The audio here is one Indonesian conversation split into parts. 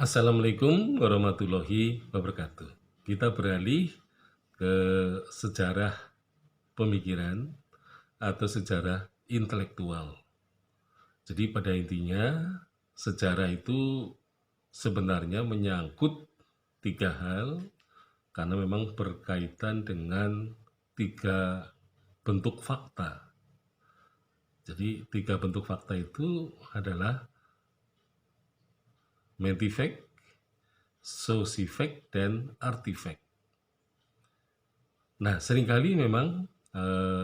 Assalamualaikum warahmatullahi wabarakatuh. Kita beralih ke sejarah pemikiran atau sejarah intelektual. Jadi pada intinya sejarah itu sebenarnya menyangkut tiga hal karena memang berkaitan dengan tiga bentuk fakta. Jadi tiga bentuk fakta itu adalah mentifact, sociofact, dan artifact. Nah, seringkali memang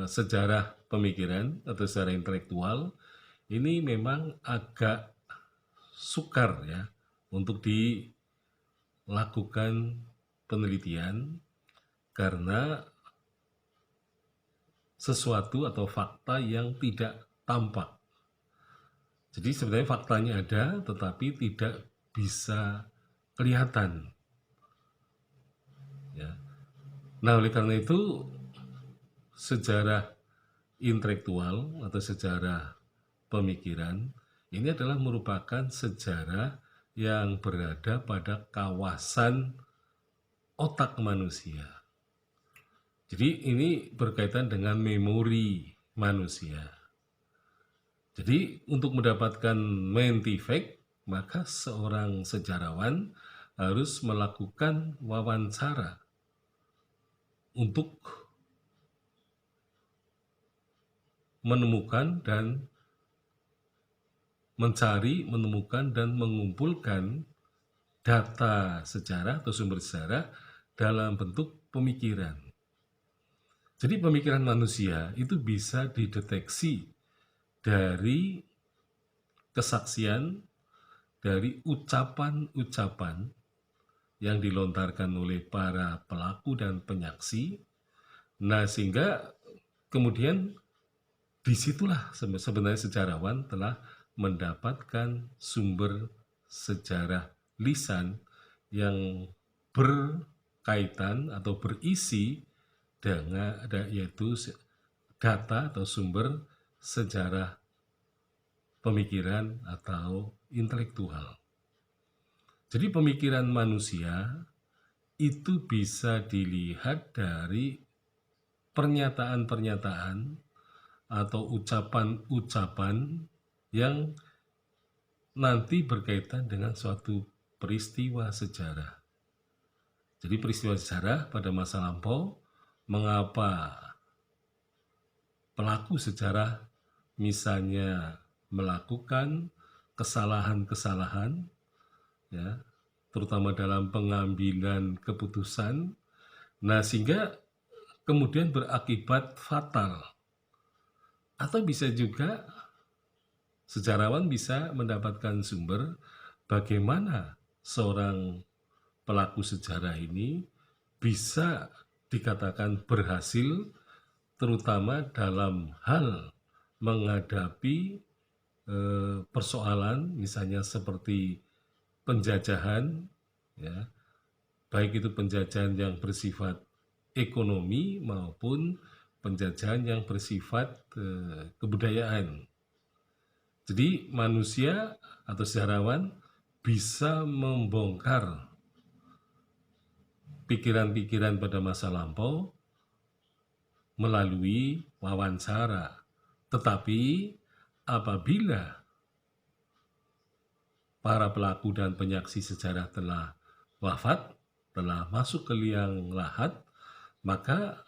sejarah pemikiran atau sejarah intelektual ini memang agak sukar ya untuk dilakukan penelitian karena sesuatu atau fakta yang tidak tampak. Jadi sebenarnya faktanya ada tetapi tidak bisa kelihatan. Ya. Nah, oleh karena itu sejarah intelektual atau sejarah pemikiran ini adalah merupakan sejarah yang berada pada kawasan otak manusia. Jadi ini berkaitan dengan memori manusia. Jadi untuk mendapatkan mentifact, maka seorang sejarawan harus melakukan wawancara untuk menemukan dan menemukan dan mengumpulkan data sejarah atau sumber sejarah dalam bentuk pemikiran. Jadi pemikiran manusia itu bisa dideteksi dari kesaksian, dari ucapan-ucapan yang dilontarkan oleh para pelaku dan penyaksi. Nah, sehingga kemudian disitulah sebenarnya sejarawan telah mendapatkan sumber sejarah lisan yang berkaitan atau berisi dengan yaitu data atau sumber sejarah pemikiran atau intelektual. Jadi pemikiran manusia itu bisa dilihat dari pernyataan-pernyataan atau ucapan-ucapan yang nanti berkaitan dengan suatu peristiwa sejarah. Jadi peristiwa sejarah pada masa lampau, mengapa pelaku sejarah misalnya melakukan kesalahan-kesalahan, ya, terutama dalam pengambilan keputusan, nah sehingga kemudian berakibat fatal. Atau bisa juga sejarawan bisa mendapatkan sumber bagaimana seorang pelaku sejarah ini bisa dikatakan berhasil terutama dalam hal menghadapi persoalan misalnya seperti penjajahan, ya, baik itu penjajahan yang bersifat ekonomi maupun penjajahan yang bersifat kebudayaan. Jadi manusia atau sejarawan bisa membongkar pikiran-pikiran pada masa lampau melalui wawancara. Tetapi apabila para pelaku dan penyaksi sejarah telah wafat, telah masuk ke liang lahat, maka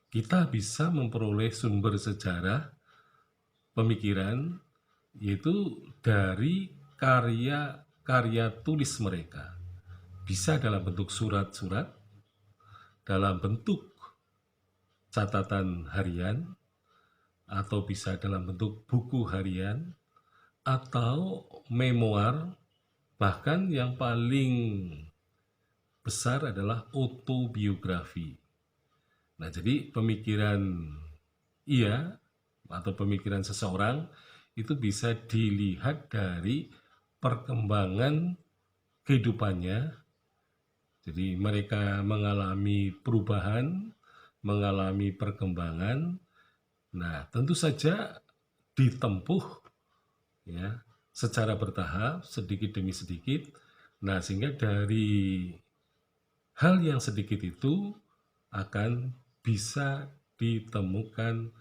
kita bisa memperoleh sumber sejarah pemikiran yaitu dari karya tulis mereka. Bisa dalam bentuk surat-surat, dalam bentuk catatan harian, atau bisa dalam bentuk buku harian, atau memoir, bahkan yang paling besar adalah autobiografi. Nah, jadi pemikiran ia atau pemikiran seseorang itu bisa dilihat dari perkembangan kehidupannya. Jadi mereka mengalami perubahan, mengalami perkembangan. Nah, tentu saja ditempuh ya secara bertahap sedikit demi sedikit Nah, sehingga dari hal yang sedikit itu akan bisa ditemukan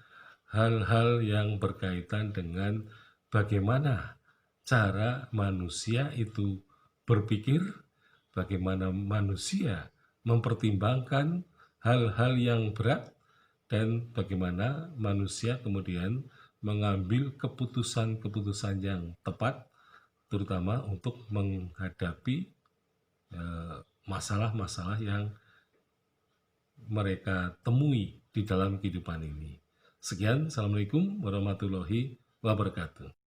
hal-hal yang berkaitan dengan bagaimana cara manusia itu berpikir, bagaimana manusia mempertimbangkan hal-hal yang berat, dan bagaimana manusia kemudian mengambil keputusan-keputusan yang tepat, terutama untuk menghadapi masalah-masalah yang mereka temui di dalam kehidupan ini. Sekian, Assalamualaikum warahmatullahi wabarakatuh.